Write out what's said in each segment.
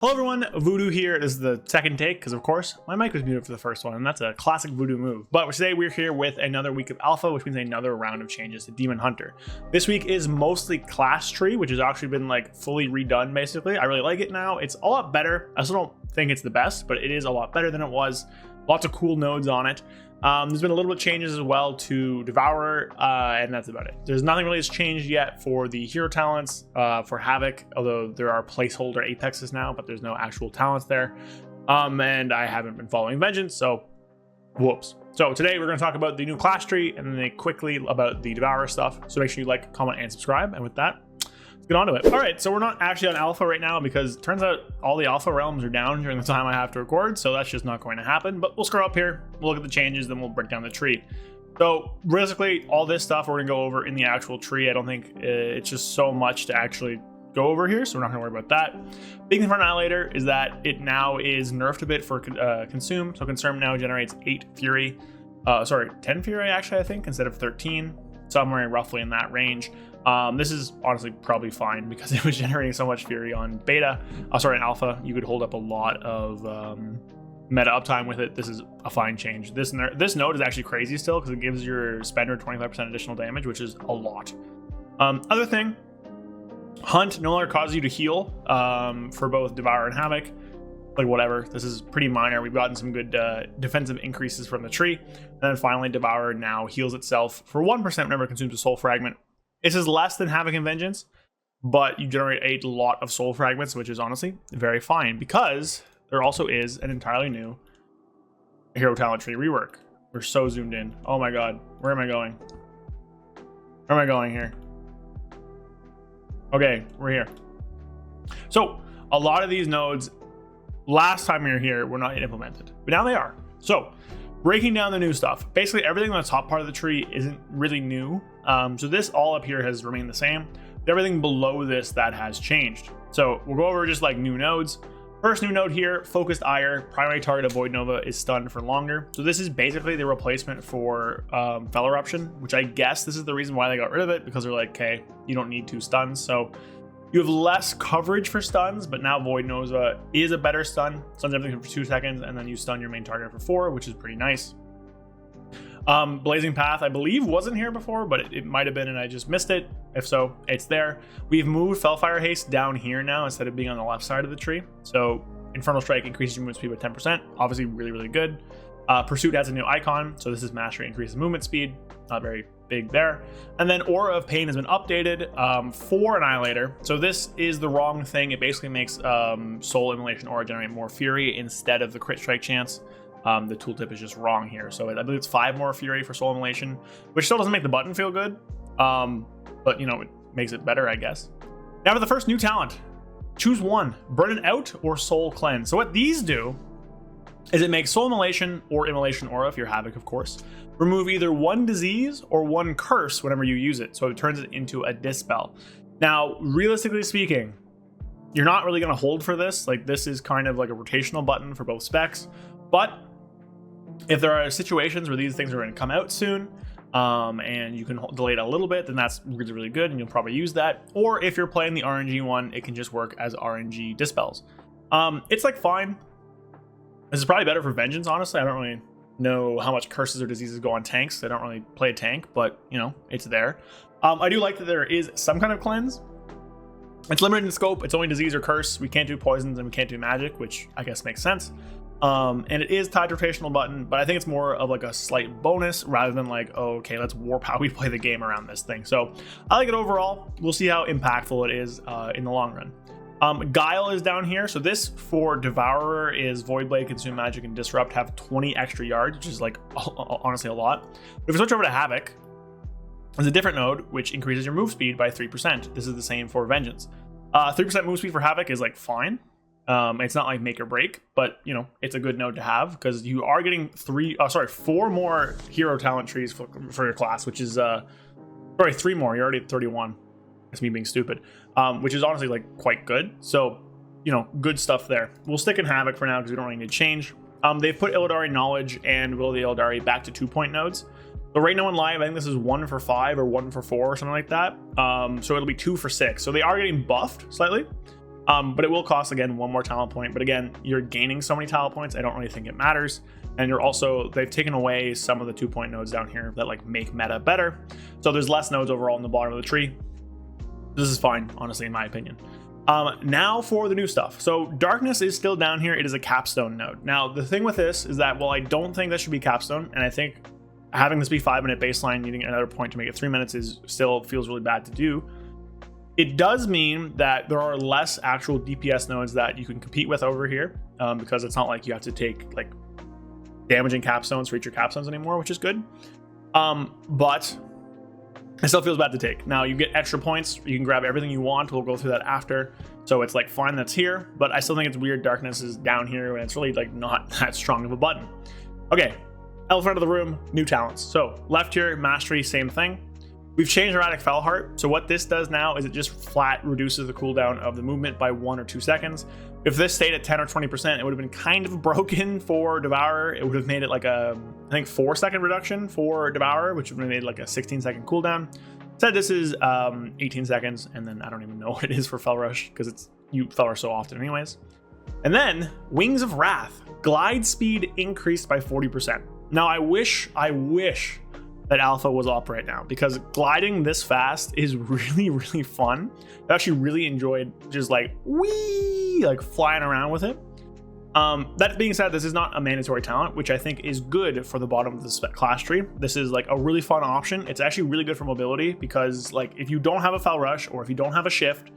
Hello everyone, Voodoo here. This is the second take because of course my mic was muted for the first one and that's a classic Voodoo move. But today we're here with another week of alpha, which means another round of changes to Demon Hunter. This week is mostly class tree, which has actually been like fully redone basically. I really like it now. It's a lot better. I still don't think it's the best, but it is a lot better than it was. Lots of cool nodes on it. There's been a little bit of changes as well to Devourer, and that's about it. There's nothing really has changed yet for the hero talents for Havoc, although there are placeholder apexes now, but there's no actual talents there. And I haven't been following Vengeance, so whoops. So today we're going to talk about the new class tree and then quickly about the Devourer stuff. So make sure you like, comment, and subscribe. And with that, let's get on to it. All right, so we're not actually on alpha right now because it turns out all the alpha realms are down during the time I have to record, so that's just not going to happen. But we'll scroll up here, we'll look at the changes, then we'll break down the tree. So realistically, all this stuff we're going to go over in the actual tree. I don't think it's just so much to actually go over here, so we're not going to worry about that. Big thing for Annihilator is that it now is nerfed a bit for Consume. So Consume now generates 8 Fury, 10 Fury actually, I think, instead of 13, somewhere roughly in that range. This is honestly probably fine because it was generating so much Fury on beta. In alpha, you could hold up a lot of meta uptime with it. This is a fine change. This node is actually crazy still because it gives your spender 25% additional damage, which is a lot. Other thing, Hunt no longer causes you to heal for both Devourer and Havoc. Like whatever, this is pretty minor. We've gotten some good defensive increases from the tree. And then finally, Devourer now heals itself for 1% whenever it consumes a soul fragment. This is less than Havoc and Vengeance, but you generate a lot of soul fragments, which is honestly very fine because there also is an entirely new hero talent tree rework. We're so zoomed in. Oh my god, where am I going? Where am I going here? Okay, we're here. So a lot of these nodes, last time we were here, were not yet implemented, but now they are. So breaking down the new stuff, basically everything on the top part of the tree isn't really new. So this all up here has remained the same. Everything below this that has changed. So we'll go over just like new nodes. First new node here, Focused Ire, primary target of Void Nova is stunned for longer. So this is basically the replacement for Fell Eruption, which I guess this is the reason why they got rid of it, because they're like, okay, you don't need 2 stuns. So you have less coverage for stuns, but now Void Nova is a better stun. Stuns everything for 2 seconds, and then you stun your main target for 4, which is pretty nice. Blazing Path, I believe, wasn't here before, but it might have been and I just missed it. If so, it's there. We've moved Fellfire Haste down here now instead of being on the left side of the tree. So Infernal Strike increases your movement speed by 10%. Obviously, really, really good. Pursuit has a new icon, so this is Mastery increases movement speed. Not very big there. And then Aura of Pain has been updated for Annihilator. So this is the wrong thing. It basically makes Soul Immolation Aura generate more Fury instead of the crit strike chance. The tooltip is just wrong here. So I believe it's 5 more Fury for Soul Immolation, which still doesn't make the button feel good. But you know, it makes it better, I guess. Now for the first new talent, choose one, Burn It Out or Soul Cleanse. So what these do is it makes Soul Immolation or Immolation Aura, if you're Havoc, of course, remove either 1 disease or 1 curse whenever you use it. So it turns it into a Dispel. Now, realistically speaking, you're not really going to hold for this. Like, this is kind of like a rotational button for both specs. But if there are situations where these things are going to come out soon, and you can delay it a little bit, then that's really, really good, and you'll probably use that. Or if you're playing the RNG one, it can just work as RNG Dispels. It's like fine. This is probably better for Vengeance, honestly. I don't really know how much curses or diseases go on tanks. I don't really play a tank, but you know, it's there. I do like that there is some kind of cleanse. It's limited in scope. It's only disease or curse. We can't do poisons and we can't do magic, which I guess makes sense. And it is tied to rotational button, but I think it's more of like a slight bonus rather than like, oh, okay, let's warp how we play the game around this thing. So I like it overall. We'll see how impactful it is in the long run. Guile is down here. So this for Devourer is Void Blade, Consume Magic, and Disrupt have 20 extra yards, which is like honestly a lot. But if we switch over to Havoc, there's a different node which increases your move speed by 3%. This is the same for Vengeance. 3% move speed for Havoc is like fine. It's not like make or break, but you know, it's a good node to have because you are getting 4 more hero talent trees for your class, which is 3 more. You're already at 31. That's me being stupid, which is honestly like quite good. So, you know, good stuff there. We'll stick in Havoc for now because we don't really need to change. They've put Illidari Knowledge and Will of the Illidari back to 2-point nodes. So right now in live, I think this is 1 for 5 or 1 for 4 or something like that. So it'll be 2 for 6. So they are getting buffed slightly. But it will cost, again, one more talent point. But again, you're gaining so many talent points, I don't really think it matters. And you're also, they've taken away some of the 2-point nodes down here that like make meta better. So there's less nodes overall in the bottom of the tree. This is fine, honestly, in my opinion. Now for the new stuff. So darkness is still down here. It is a capstone node. Now, the thing with this is that, well, I don't think that should be capstone. And I think having this be 5-minute baseline, needing another point to make it 3 minutes is still feels really bad to do. It does mean that there are less actual DPS nodes that you can compete with over here, because it's not like you have to take like damaging capstones for each your capstones anymore, which is good. But it still feels bad to take. Now you get extra points. You can grab everything you want. We'll go through that after. So it's like fine that's here, but I still think it's weird darkness is down here and it's really like not that strong of a button. Okay, elephant of the room, new talents. So left here, mastery, same thing. We've changed erratic fell heart. So what this does now is it just flat reduces the cooldown of the movement by 1 or 2 seconds. If this stayed at 10 or 20%, it would have been kind of broken for Devourer. It would have made it like a, I think 4-second reduction for Devourer, which would have made like a 16-second cooldown. Said this is 18 seconds, and then I don't even know what it is for Fell Rush because you Fell Rush so often anyways. And then Wings of Wrath, glide speed increased by 40%. Now I wish that alpha was up right now because gliding this fast is really, really fun. I actually really enjoyed just like wee, like flying around with it. That being said, this is not a mandatory talent, which I think is good for the bottom of the class tree. This is like a really fun option. It's actually really good for mobility because like if you don't have a Fell Rush or if you don't have a shift,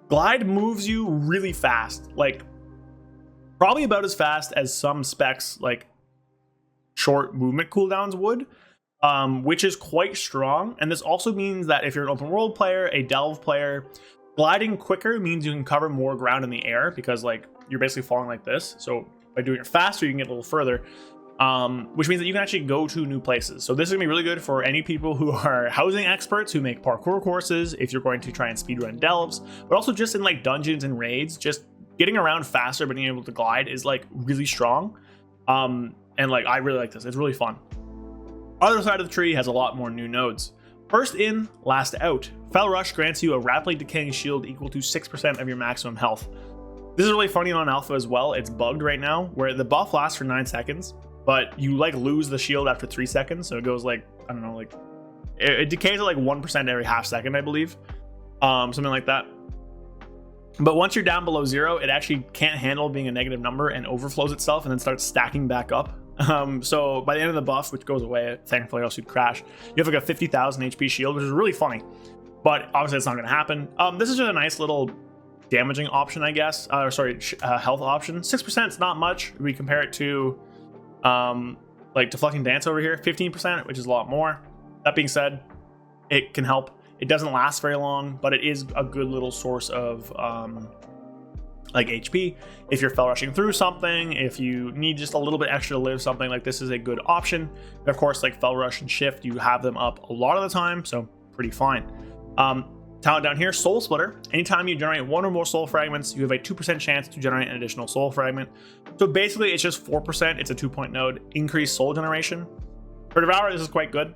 glide moves you really fast, like probably about as fast as some specs like short movement cooldowns would. Which is quite strong. And this also means that if you're an open world player, a delve player, gliding quicker means you can cover more ground in the air because like you're basically falling like this. So by doing it faster, you can get a little further, which means that you can actually go to new places. So this is gonna be really good for any people who are housing experts who make parkour courses, if you're going to try and speedrun delves, but also just in like dungeons and raids, just getting around faster, but being able to glide is like really strong. And like, I really like this. It's really fun. Other side of the tree has a lot more new nodes. First in, last out. Fell Rush grants you a rapidly decaying shield equal to 6% of your maximum health. This is really funny on alpha as well. It's bugged right now where the buff lasts for 9 seconds, but you like lose the shield after 3 seconds. So it goes like, I don't know, like it decays at like 1% every half second, I believe. Something like that. But once you're down below 0, it actually can't handle being a negative number and overflows itself and then starts stacking back up. So by the end of the buff, which goes away, thankfully, else you'd crash, you have like a 50,000 HP shield, which is really funny, but obviously it's not going to happen. This is just a nice little damaging option, I guess. Health option. 6% is not much. We compare it to like Deflecting Dance over here, 15%, which is a lot more. That being said, it can help. It doesn't last very long, but it is a good little source of like HP. If you're Fell Rushing through something, if you need just a little bit extra to live something, like this is a good option. And of course, like Fell Rush and Shift, you have them up a lot of the time, so pretty fine. Talent down here, Soul Splitter. Anytime you generate 1 or more soul fragments, you have a 2% chance to generate an additional soul fragment. So basically, it's just 4%. It's a 2-point node, increased soul generation. For Devourer, this is quite good.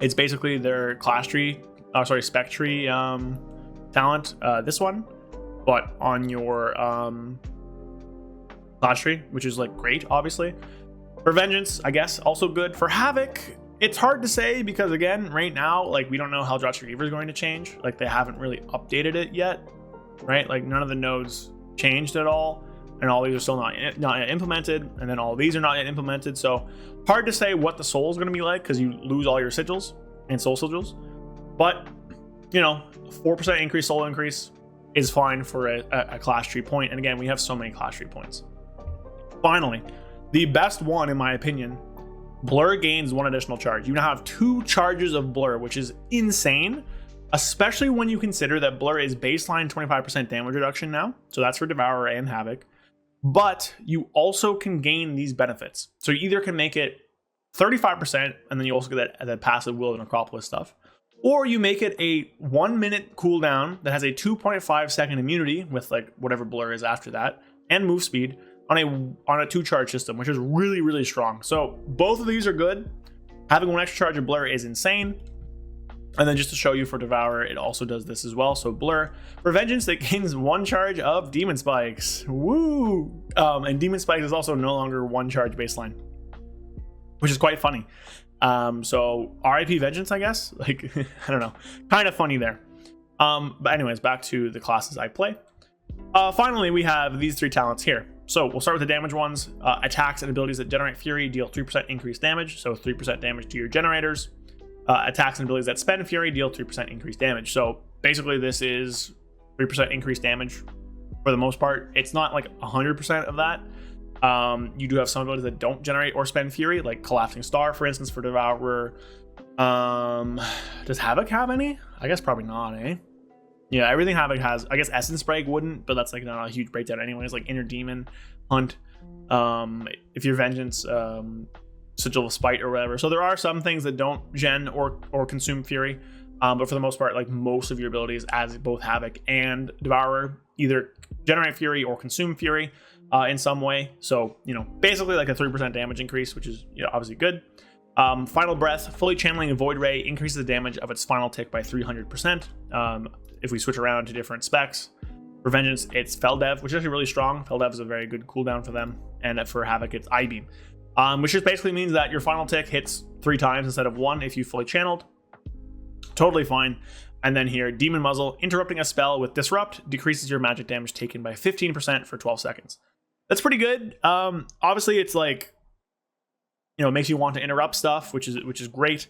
It's basically their class tree, spec tree talent, this one, but on your class tree, which is like great, obviously. For Vengeance, I guess, also good. For Havoc, it's hard to say because again, right now, like we don't know how Drought Reaver is going to change. Like they haven't really updated it yet, right? Like none of the nodes changed at all, and all these are still not yet implemented, and then all these are not yet implemented. So hard to say what the soul is going to be like because you lose all your sigils and soul sigils. But you know, 4% increase soul increase is fine for a class tree point. And again, we have so many class tree points. Finally, the best one in my opinion, Blur gains 1 additional charge. You now have 2 charges of Blur, which is insane, especially when you consider that Blur is baseline 25% damage reduction now. So that's for Devourer and Havoc. But you also can gain these benefits. So you either can make it 35%, and then you also get that passive Will of Necropolis stuff. Or you make it a 1-minute cooldown that has a 2.5 second immunity with like whatever Blur is after that, and move speed on a 2 charge system, which is really, really strong. So both of these are good. Having 1 extra charge of Blur is insane. And then just to show you for Devourer, it also does this as well. So Blur. For Vengeance, it gains 1 charge of Demon Spikes. Woo! And Demon Spikes is also no longer 1 charge baseline, which is quite funny. So RIP Vengeance, I guess. Like, I don't know. Kind of funny there. But anyways, back to the classes I play. Finally, we have these 3 talents here. So we'll start with the damage ones. Attacks and abilities that generate Fury deal 3% increased damage. So 3% damage to your generators. Attacks and abilities that spend Fury deal 3% increased damage. So basically this is 3% increased damage for the most part. It's not like 100% of that. You do have some abilities that don't generate or spend Fury, like Collapsing Star, for instance, for Devourer. Does Havoc have any? I guess probably not, eh? Yeah, everything Havoc has. I guess Essence Break wouldn't, but that's like not a huge breakdown anyways. Like Inner Demon, Hunt, if your Vengeance, Sigil of Spite or whatever. So there are some things that don't gen or consume Fury, but for the most part, like most of your abilities as both Havoc and Devourer either generate Fury or consume Fury in some way. So, you know, basically like a 3% damage increase, which is, you know, obviously good. Final Breath, fully channeling a Void Ray increases the damage of its final tick by 300%. If we switch around to different specs. For Vengeance, it's Feldev, which is actually really strong. Feldev is a very good cooldown for them. And for Havoc, it's I-Beam. Which just basically means that your final tick hits 3 times instead of 1 if you fully channeled. Totally fine. And then here, Demon Muzzle, interrupting a spell with Disrupt decreases your magic damage taken by 15% for 12 seconds. That's pretty good. Obviously, it's like, you know, it makes you want to interrupt stuff, which is great.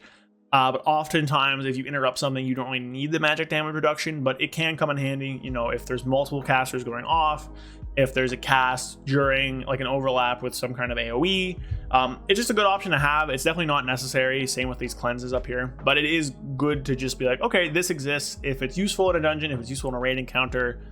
But oftentimes, if you interrupt something, you don't really need the magic damage reduction, but it can come in handy, you know, if there's multiple casters going off, if there's a cast during like an overlap with some kind of AoE. It's just a good option to have. It's definitely not necessary. Same with these cleanses up here, but it is good to just be like, okay, this exists. If it's useful in a dungeon, if it's useful in a raid encounter,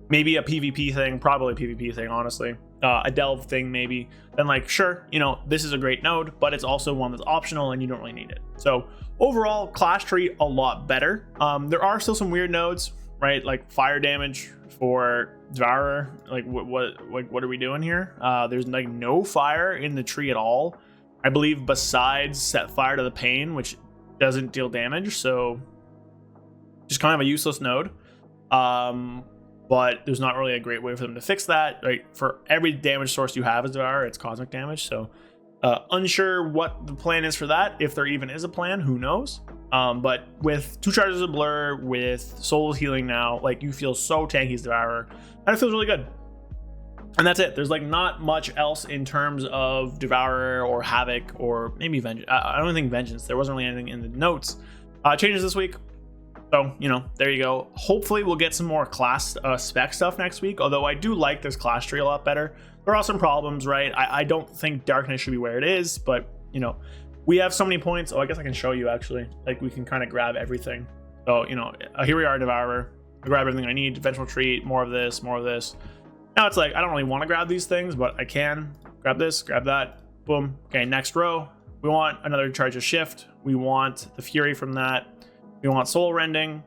maybe a PvP thing, probably a PvP thing, honestly, a delve thing maybe, then like, sure, you know, this is a great node, but it's also one that's optional and you don't really need it. So overall, class tree a lot better. There are still some weird nodes, right? Like fire damage for Devourer. Like what are we doing here? There's like no fire in the tree at all, I believe, besides Set Fire to the Pain, which doesn't deal damage. So just kind of a useless node. But there's not really a great way for them to fix that. Right? For every damage source you have as Devourer, it's cosmic damage. So unsure what the plan is for that, if there even is a plan, who knows. But with 2 charges of Blur, with Soul's Healing now, like you feel so tanky as Devourer, and it feels really good. And that's it. There's like not much else in terms of Devourer or Havoc or maybe Vengeance. I don't think Vengeance. There wasn't really anything in the notes. Changes this week. So, you know, there you go. Hopefully we'll get some more class spec stuff next week, although I do like this class tree a lot better. There are some problems, right? I don't think Darkness should be where it is, but, you know, we have so many points. Oh, I guess I can show you, actually. Like, we can kind of grab everything. So, you know, here we are, Devourer. I grab everything I need. Vengeful Retreat, more of this, more of this. Now it's like, I don't really want to grab these things, but I can. Grab this, grab that. Boom. Okay, next row. We want another charge of Shift. We want the Fury from that. We want Soul Rending.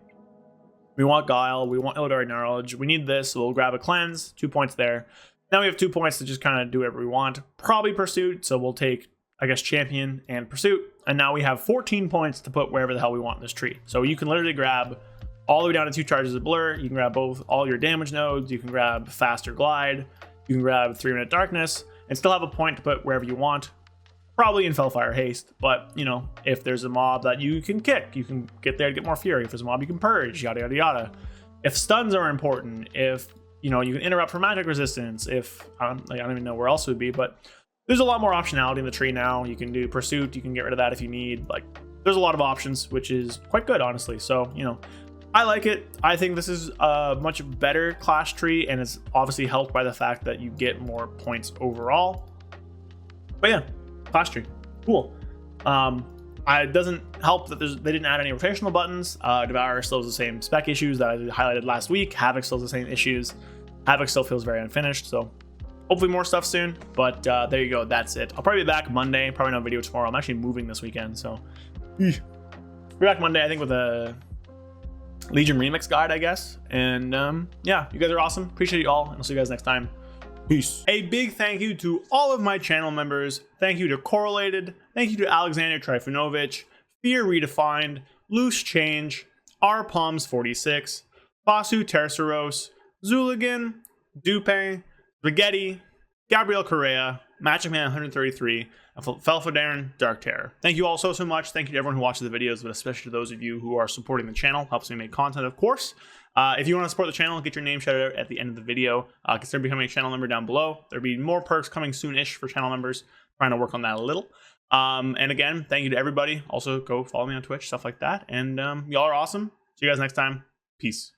We want Guile. We want Illidari Knowledge. We need this, so we'll grab a Cleanse. 2 points there. Now we have 2 points to just kind of do whatever we want. Probably Pursuit, so we'll take, I guess, Champion and Pursuit. And now we have 14 points to put wherever the hell we want in this tree. So you can literally grab all the way down to 2 charges of Blur. You can grab all your damage nodes. You can grab Faster Glide. You can grab 3-minute Darkness and still have a point to put wherever you want. Probably in Fellfire Haste, but, you know, if there's a mob that you can kick, you can get there to get more Fury. If there's a mob you can purge, yada, yada, yada. If stuns are important, if, you know, you can interrupt for magic resistance, if, I don't even know where else it would be, but there's a lot more optionality in the tree now. You can do Pursuit, you can get rid of that if you need. Like, there's a lot of options, which is quite good, honestly. So, you know, I like it. I think this is a much better class tree, and it's obviously helped by the fact that you get more points overall. But yeah, class tree, cool. It doesn't help that they didn't add any rotational buttons. Devourer still has the same spec issues that I highlighted last week. Havoc still has the same issues. Havoc still feels very unfinished, so hopefully more stuff soon. But there you go, that's it. I'll probably be back Monday, probably no video tomorrow. I'm actually moving this weekend, so be back Monday, I think, with a Legion Remix guide, I guess. And yeah, you guys are awesome. Appreciate you all, and I'll see you guys next time. Peace. A big thank you to all of my channel members. Thank you to Correlated. Thank you to Alexander Trifunovic, Fear Redefined, Loose Change, R Palms 46, Basu Terceros, Zooligan, Dupe, Spaghetti, Gabriel Correa, Magic Man 133, and Felfadaren Dark Terror. Thank you all so much. Thank you to everyone who watches the videos, but especially to those of you who are supporting the channel. Helps me make content, of course. If you want to support the channel, get your name shouted out at the end of the video. Consider becoming a channel member down below. There'll be more perks coming soon-ish for channel members. Trying to work on that a little. And again, thank you to everybody. Also, go follow me on Twitch, stuff like that. And y'all are awesome. See you guys next time. Peace.